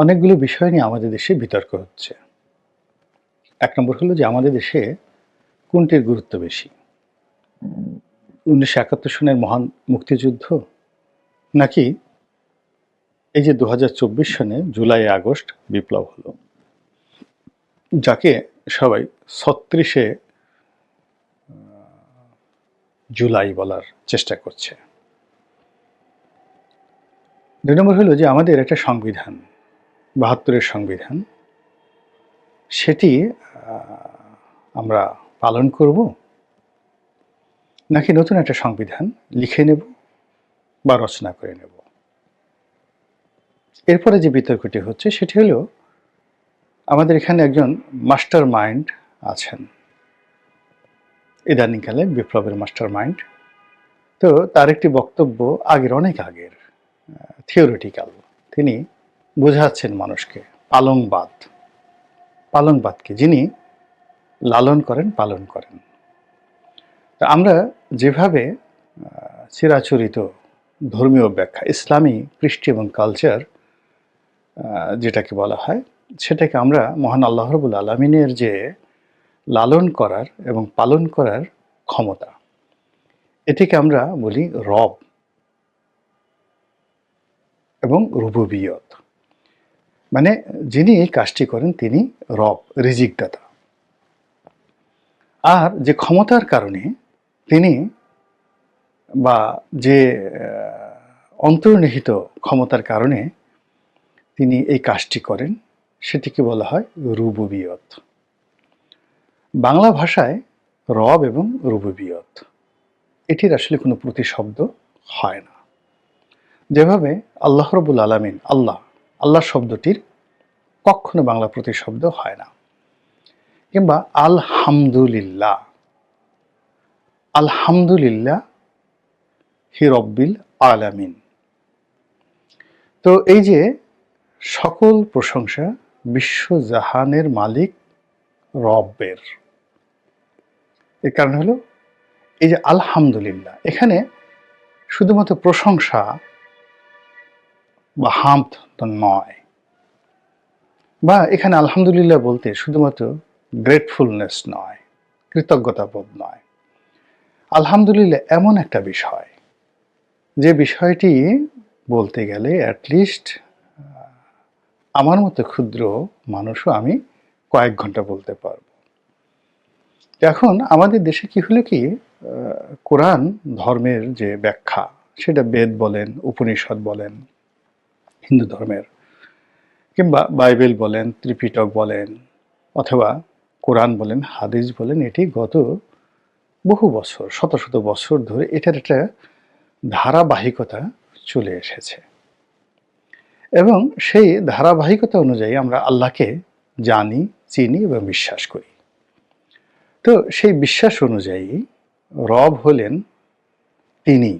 অনেকগুলো বিষয় নিয়ে আমাদের দেশে বিতর্ক হচ্ছে। এক নম্বর হলো যে আমাদের দেশে কোনটির গুরুত্ব বেশি? ১৯৭১ সনের মহান মুক্তিযুদ্ধ? নাকি এই যে ২০২৪ সনে জুলাই-আগস্ট বিপ্লব হলো, যাকে সবাই ৩৬শে জুলাই বলার চেষ্টা করছে। ২ নম্বর হলো যে আমাদের একটা সংবিধান, ৭২-এর সংবিধান, সেটি আমরা পালন করব? নাকি নতুন একটা সংবিধান লিখে নেব বা রচনা করে নেব? এরপরে যে বিতর্কটি হচ্ছে সেটি হলো আমাদের এখানে একজন মাস্টার মাইন্ড আছেন, ইদানিংকালে বিপ্লবের মাস্টার মাইন্ড। তো তার একটি বক্তব্য অনেক আগের, থিওরিটিক্যাল। তিনি বোঝাচ্ছেন মানুষকে পালংবাদ। পালংবাদকে যিনি লালন করেন, পালন করেন। তো আমরা যেভাবে চিরাচরিত ধর্মীয় ব্যাখ্যা, ইসলামী কৃষ্টি এবং কালচার যেটাকে বলা হয়, সেটাকে আমরা মহান আল্লাহ রাব্বুল আলামিনের যে লালন করার এবং পালন করার ক্ষমতা, এটিকে আমরা বলি রব এবং রুবুবিয়ত। মানে যিনি এই কাজটি করেন তিনি রব, রিজিকদাতা। আর যে ক্ষমতার কারণে তিনি, বা যে অন্তর্নিহিত ক্ষমতার কারণে তিনি এই কাজটি করেন, সেটিকে বলা হয় রুবুবিয়ত। বাংলা ভাষায় রব এবং রুবুবিয়ত এটির আসলে কোনো প্রতিশব্দ হয় না। যেভাবে আল্লাহ রাব্বুল আলামিন, আল্লাহ শব্দটির কখনো বাংলা প্রতিশব্দ হয় না। কিংবা আলহামদুলিল্লাহ, আলহামদুলিল্লাহ হি রব্বিল আলামিন। তো এই যে সকল প্রশংসা বিশ্বজাহানের মালিক রবের, এর কারণ হলো এই যে আলহামদুলিল্লাহ, এখানে শুধুমাত্র প্রশংসা বা হামদ তো নয়, বা এখানে আলহামদুলিল্লাহ বলতে শুধুমাত্র গ্রেটফুলনেস নয়, কৃতজ্ঞতা বোধ নয়। আলহামদুলিল্লাহ এমন একটা বিষয়, যে বিষয়টি বলতে গেলে অ্যাটলিস্ট আমার মতো ক্ষুদ্র মানুষও আমি কয়েক ঘন্টা বলতে পারবো। এখন আমাদের দেশে কি হলো কি, কোরআন ধর্মের যে ব্যাখ্যা, সেটা বেদ বলেন, উপনিষদ বলেন হিন্দু ধর্মের, কিংবা বাইবেল বলেন, ত্রিপিটক বলেন, অথবা কোরআন বলেন, হাদিস বলেন, এটি গত বহু বছর, শত শত বছর ধরে এটার একটা ধারাবাহিকতা চলে এসেছে। এবং সেই ধারাবাহিকতা অনুযায়ী আমরা আল্লাহকে জানি, চিনি এবং বিশ্বাস করি। তো সেই বিশ্বাস অনুযায়ী রব হলেন তিনি,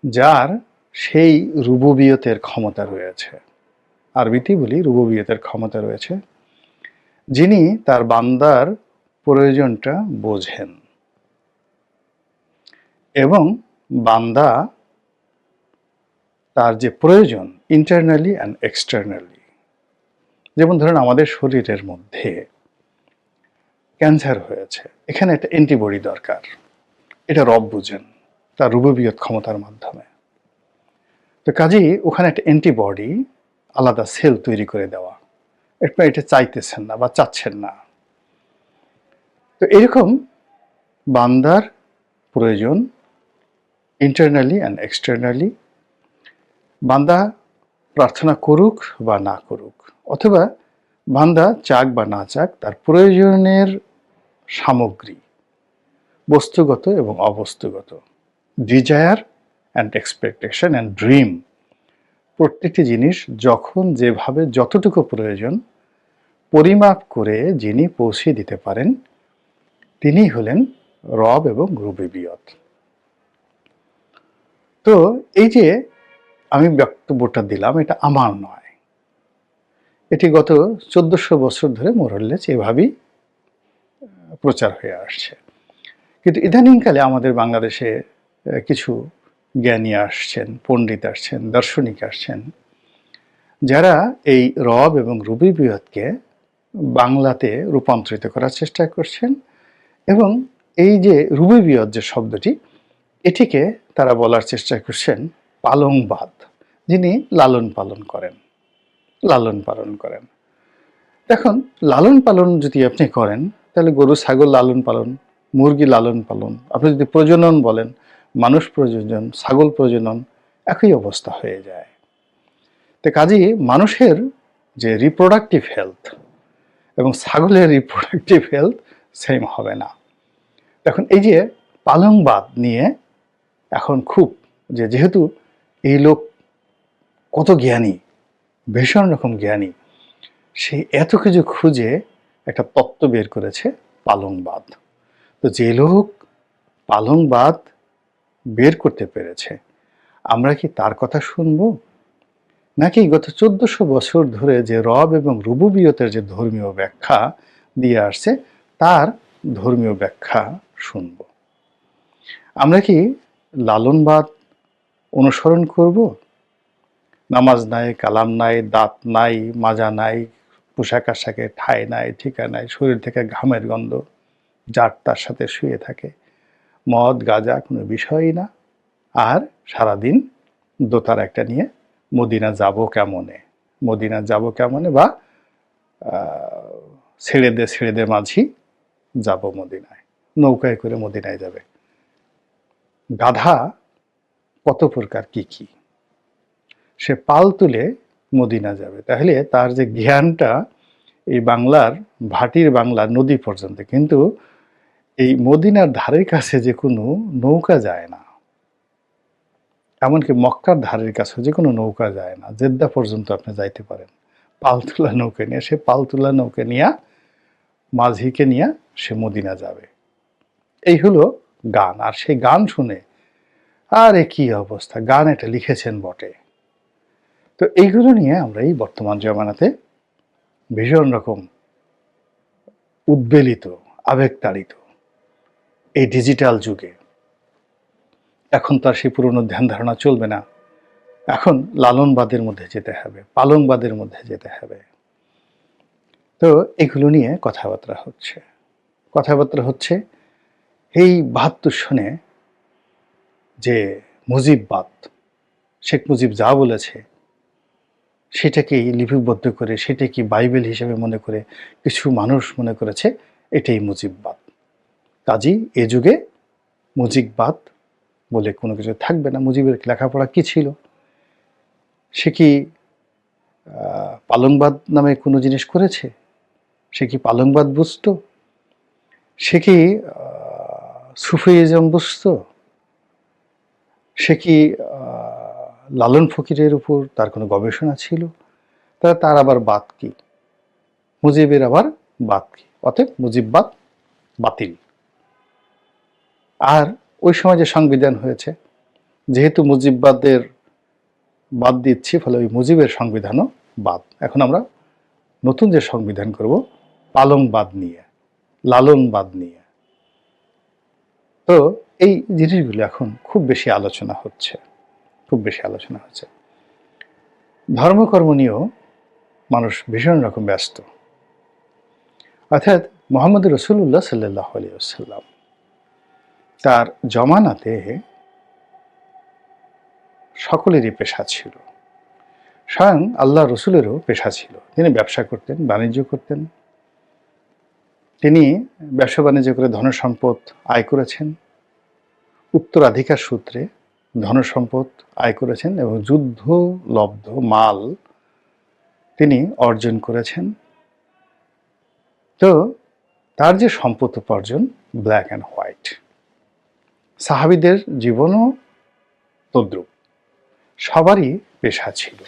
যার সেই রুবুবিয়তের ক্ষমতা রয়েছে। আরবিতেই বলি রুবুবিয়তের ক্ষমতা রয়েছে, যিনি তার বান্দার প্রয়োজনটা বোঝেন এবং বান্দা তার যে প্রয়োজন ইন্টারনালি অ্যান্ড এক্সটার্নালি, যেমন ধরেন আমাদের শরীরের মধ্যে ক্যান্সার হয়েছে, এখানে একটা অ্যান্টিবডি দরকার, এটা রব বুঝেন তার রুবুবিয়ত ক্ষমতার মাধ্যমে। তো কাজেই ওখানে একটা অ্যান্টিবডি, আলাদা সেল তৈরি করে দেওয়া, এটা চাইতেছেন না বা চাচ্ছেন না। তো এরকম বান্দার প্রয়োজন ইন্টারনালি অ্যান্ড এক্সটার্নালি, বান্দা প্রার্থনা করুক বা না করুক, অথবা বান্দা চাক বা না চাক, তার প্রয়োজনের সামগ্রী বস্তুগত এবং অবস্তুগত, desire and expectation and dream, প্রত্যেকটি জিনিস যখন যেভাবে যতটুকু প্রয়োজন পরিমাপ করে যিনি পৌঁছে দিতে পারেন, তিনি হলেন রব এবং রুবুবিয়ত। তো এই যে আমি বক্তব্যটা দিলাম, এটা আমার নয়, এটি গত 1400 বছর ধরে মোরলেস এভাবেই প্রচার হয়ে আসছে। কিন্তু ইদানিংকালে আমাদের বাংলাদেশে কিছু জ্ঞানী আসছেন, পণ্ডিত আসছেন, দার্শনিক আসছেন, যারা এই রব এবং রুবিবিয়তকে বাংলাতে রূপান্তরিত করার চেষ্টা করছেন, এবং এই যে রুবিবিয়ত যে শব্দটি, এটিকে তারা বলার চেষ্টা করছেন পালংবাদ, যিনি লালন পালন করেন। লালন পালন করেন, দেখুন, লালন পালন যদি আপনি করেন, তাহলে গরু ছাগল লালন পালন, মুরগি লালন পালন, আপনি যদি প্রজনন বলেন, মানুষ প্রজনন, ছাগল প্রজনন, একই অবস্থা হয়ে যায়। তো কাজেই মানুষের যে রিপ্রোডাক্টিভ হেলথ এবং ছাগলের রিপ্রোডাক্টিভ হেলথ সেম হবে না। এখন এই যে পালংবাদ নিয়ে এখন খুব, যেহেতু এই লোক কত জ্ঞানী, ভীষণ রকম জ্ঞানী, সে এত কিছু খুঁজে একটা তত্ত্ব বের করেছে পালংবাদ। তো যে লোক পালংবাদ বের করতে পেরেছে, আমরা কি তার কথা শুনবো, নাকি গত 1400 বছর ধরে যে রব এবং রুবুবিয়তের যে ধর্মীয় ব্যাখ্যা দিয়ে আসছে তার ধর্মীয় ব্যাখ্যা শুনব? আমরা কি লালনবাদ অনুসরণ করব? নামাজ নাই, কালাম নাই, দাঁত নাই, মাজা নাই, পোশাক আশাকে ঠাঁই নাই, ঠিকা নাই, শরীর থেকে ঘামের গন্ধ, যার তার সাথে শুয়ে থাকে, মদ গাঁজা কোনো বিষয়ই না, আর সারাদিন দোতার একটা নিয়ে মদিনা যাব কেমনে, মদিনা যাব কেমনে, বা ছেড়ে দে মাঝি যাব মদিনায়, নৌকায় করে মদিনায় যাবে। গাধা কত প্রকার কি কি, সে পাল তুলে মদিনা যাবে। তাহলে তার যে জ্ঞানটা এই বাংলার ভাটির বাংলার নদী পর্যন্ত, কিন্তু এই মদিনার ধারের কাছে যে কোনো নৌকা যায় না, এমনকি মক্কার ধারের কাছে যে কোনো নৌকা যায় না। জেদ্দা পর্যন্ত আপনি যাইতে পারেন পালতোলা নৌকা নিয়ে, সে পালতোলা নৌকা নিয়ে মাঝিকে নিয়ে সে মদিনা যাবে। এই হলো গান। আর সেই গান শুনে আরে কি অবস্থা, গান এটা লিখেছেন বটে। তো এইগুলো নিয়ে আমরা এই বর্তমান জমানাতে ভীষণ রকম উদ্বেলিত, আবেগতাড়িত। এই ডিজিটাল যুগে এখন তার সেই পুরনো ধ্যান ধারণা চলবে না, এখন লালনবাদের মধ্যে যেতে হবে, পালংবাদের মধ্যে যেতে হবে। তো এগুলো নিয়ে কথাবার্তা হচ্ছে এই 72 সনে যে মুজিববাদ, শেখ মুজিব যা বলেছে সেটাকেই লিপিবদ্ধ করে, সেটাকে বাইবেল হিসেবে মনে করে কিছু মানুষ মনে করেছে এটাই মুজিববাদ। কাজেই এ যুগে মুজিববাদ বলে কোনো কিছু থাকবে না। মুজিবের লেখাপড়া কি ছিল? সে কি পালংবাদ নামে কোনো জিনিস করেছে? সে কি পালংবাদ বুঝত? সে কি সুফিইজম বুঝত? সে কি লালন ফকিরের উপর তার কোনো গবেষণা ছিল? তার আবার বাদ কি? মুজিবের আবার বাদ কি? অতএব মুজিববাদ বাতিল। আর ওই সময় যে সংবিধান হয়েছে, যেহেতু মুজিববাদের বাদ দিচ্ছি, ফলে ওই মুজিবের সংবিধানও বাদ। এখন আমরা নতুন যে সংবিধান করব পালংবাদ নিয়ে, লালনবাদ নিয়ে। তো এই জিনিসগুলো এখন খুব বেশি আলোচনা হচ্ছে। ধর্মকর্ম নিয়েও মানুষ ভীষণ রকম ব্যস্ত। অর্থাৎ মুহাম্মদ রাসূলুল্লাহ সাল্লাল্লাহু আলাইহি ওয়াসাল্লাম তার জমানাতে সকলেরই পেশা ছিল, স্বয়ং আল্লাহ রসুলেরও পেশা ছিল। তিনি ব্যবসা করতেন, বাণিজ্য করতেন। তিনি ব্যবসা বাণিজ্য করে ধনসম্পদ আয় করেছেন, উত্তরাধিকার সূত্রে ধনসম্পদ আয় করেছেন, এবং যুদ্ধ লব্ধ মাল তিনি অর্জন করেছেন। তো তার যে সম্পদ উপার্জন ব্ল্যাক অ্যান্ড হোয়াইট। সাহাবীদের জীবনও তদ্রূপ, সবারই পেশা ছিল।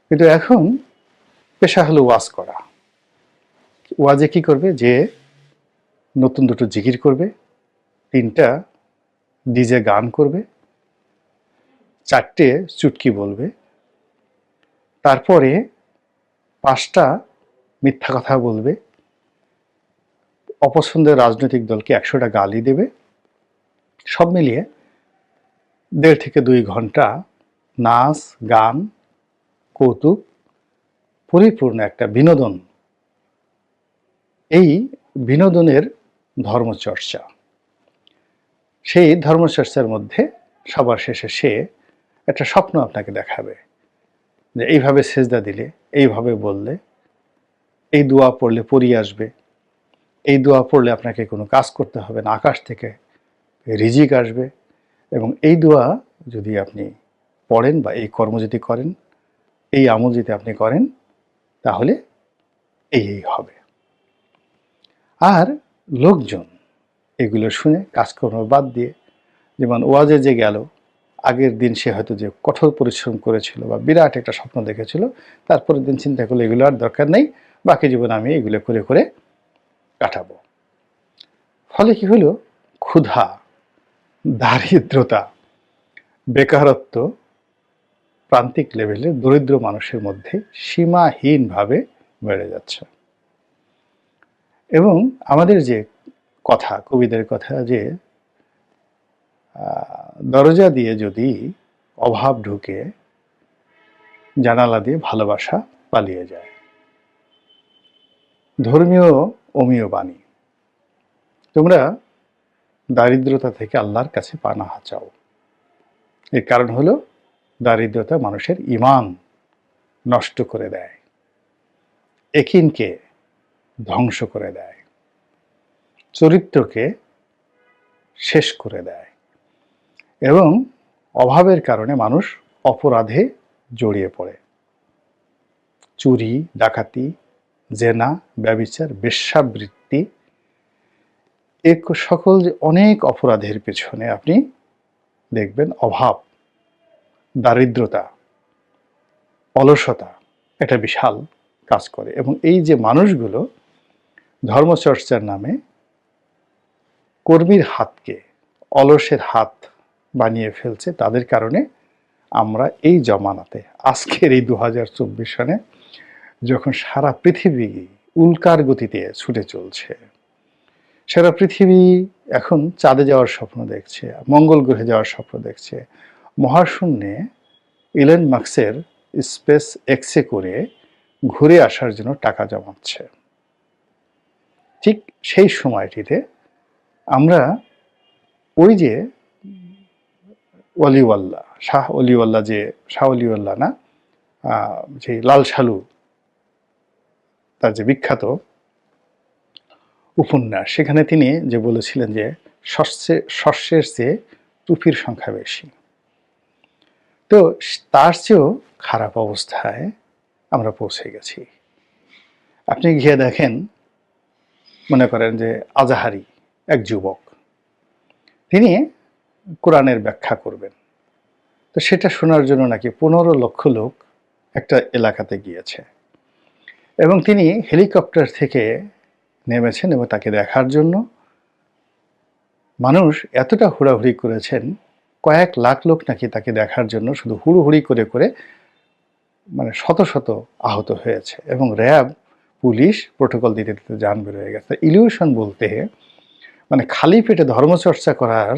কিন্তু এখন পেশা হলো ওয়াজ করা। ওয়াজে কি করবে? যে নতুন দুটো জিকির করবে, 3টা ডিজে গান করবে, 4টে চুটকি বলবে, তারপরে 5টা মিথ্যা কথা বলবে, অপছন্দের রাজনৈতিক দলকে 100টা গালি দেবে। সব মিলিয়ে 1.5 থেকে 2 ঘন্টা নাচ, গান, কৌতুক পরিপূর্ণ একটা বিনোদন। এই বিনোদনের ধর্মচর্চা, সেই ধর্মচর্চার মধ্যে সবার শেষে সে একটা স্বপ্ন আপনাকে দেখাবে যে এইভাবে সেজদা দিলে, এইভাবে বললে, এই দোয়া পড়লে পরি আসবে, এই দোয়া পড়লে আপনাকে কোনো কাজ করতে হবে না, আকাশ থেকে রিজিক আসবে, এবং এই দোয়া যদি আপনি পড়েন বা এই কর্ম যদি করেন, এই আমল যদি আপনি করেন, তাহলে এই হবে। আর লোকজন এগুলো শুনে কাজকর্ম বাদ দিয়ে, যেমন ওয়াজে যে গেল, আগের দিন সে হয়তো যে কঠোর পরিশ্রম করেছিল বা বিরাট একটা স্বপ্ন দেখেছিল, তারপরের দিন চিন্তা করলো এগুলো আর দরকার নেই, বাকি জীবন আমি এগুলো করে করে কাটাবো। ফলে কি হলো? ক্ষুধা, দারিদ্রতা, বেকারত্ব প্রান্তিক লেভেলে দরিদ্র মানুষের মধ্যে সীমাহীনভাবে বেড়ে যাচ্ছে। এবং আমাদের যে কথা, কবিদের কথা যে দরজা দিয়ে যদি অভাব ঢুকে, জানালা দিয়ে ভালোবাসা পালিয়ে যায়। ধর্মীয় অমীয় বাণী, তোমরা দারিদ্রতা থেকে আল্লাহর কাছে পানাহা চাও। এর কারণ হলো দারিদ্রতা মানুষের ঈমান নষ্ট করে দেয়, একিনকে ধ্বংস করে দেয়, চরিত্রকে শেষ করে দেয়, এবং অভাবের কারণে মানুষ অপরাধে জড়িয়ে পড়ে। চুরি, ডাকাতি, জেনা, ব্যভিচার, বেশ্যাবৃত্তি, এ সকল যে অনেক অপরাধের পেছনে আপনি দেখবেন অভাব, দারিদ্রতা, অলসতা একটা বিশাল কাজ করে। এবং এই যে মানুষগুলো ধর্মচর্চার নামে কর্মীর হাতকে অলসের হাত বানিয়ে ফেলছে, তাদের কারণে আমরা এই জমানাতে, আজকের এই 2024 সনে, যখন সারা পৃথিবী উল্কার গতিতে ছুটে চলছে, সারা পৃথিবী এখন চাঁদে যাওয়ার স্বপ্ন দেখছে, মঙ্গল গ্রহে যাওয়ার স্বপ্ন দেখছে, মহাশূন্যে ইলন মাস্কের স্পেস এক্সে করে ঘুরে আসার জন্য টাকা জমাচ্ছে, ঠিক সেই সময়টিতে আমরা ওই যে অলিওয়াল্লাহ, শাহ অলিওয়াল্লাহ, যে শাহ অলিওয়াল্লাহ না, যে লাল সালু, তার যে বিখ্যাত উপন্যাস, সেখানে তিনি যে বলেছিলেন যে শস্যের চেয়ে টুপির সংখ্যা বেশি। তো তার চেয়েও খারাপ অবস্থায় আমরা পৌঁছে গেছি। আপনি গিয়ে দেখেন, মনে করেন যে আজাহারি এক যুবক, তিনি কোরআনের ব্যাখ্যা করবেন, তো সেটা শোনার জন্য নাকি 15 লক্ষ লোক একটা এলাকাতে গিয়েছে, এবং তিনি হেলিকপ্টার থেকে নেমেছেন এবং তাকে দেখার জন্য মানুষ এতটা হুড়াহুড়ি করেছেন, কয়েক লাখ লোক নাকি তাকে দেখার জন্য শুধু হুড়োহুড়ি করে করে মানে শত শত আহত হয়েছে, এবং র্যাব, পুলিশ প্রোটোকল দিতে দিতে জান বের হয়ে গেছে। ইলিউশন বলতে মানে খালি পেটে ধর্মচর্চা করার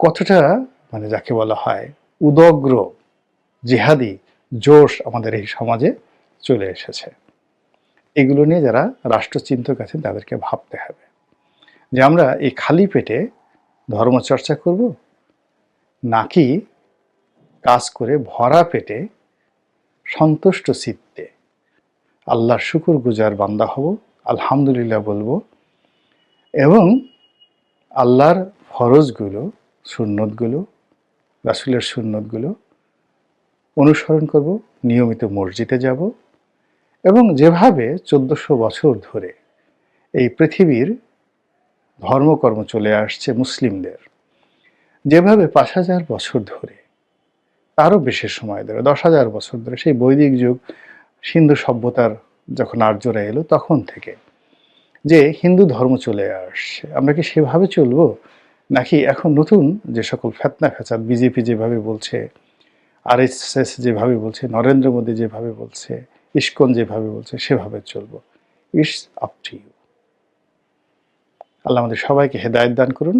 কতটা মানে যাকে বলা হয় উদগ্র জিহাদি জোশ আমাদের এই সমাজে চলে এসেছে। এগুলো নিয়ে যারা রাষ্ট্রচিন্তক আছেন তাদেরকে ভাবতে হবে যে আমরা এই খালি পেটে ধর্মচর্চা করব, নাকি কাজ করে ভরা পেটে সন্তুষ্ট চিত্তে আল্লাহর শুকর গুজার বান্দা হব, আলহামদুলিল্লাহ বলবো, এবং আল্লাহর ফরজগুলো, সুন্নতগুলো, রাসূলের সুন্নতগুলো অনুসরণ করব, নিয়মিত মসজিদে যাব, এবং যেভাবে 1400 বছর ধরে এই পৃথিবীর ধর্মকর্ম চলে আসছে মুসলিমদের, যেভাবে 5000 বছর ধরে, তারও বেশি সময় ধরে, 10,000 বছর ধরে, সেই বৈদিক যুগ, সিন্ধু সভ্যতার যখন আর্যরা এলো তখন থেকে যে হিন্দু ধর্ম চলে আসছে, আমরা কি সেভাবে চলবো, নাকি এখন নতুন যে সকল ফেতনা ফেসাদ, বিজেপি যেভাবে বলছে, আরএসএস যেভাবে বলছে, নরেন্দ্র মোদী যেভাবে বলছে, ইসকন যেভাবে বলছে, সেভাবে চলবো? It's up to you. Allah আমাদের সবাইকে হেদায়েত দান করুন।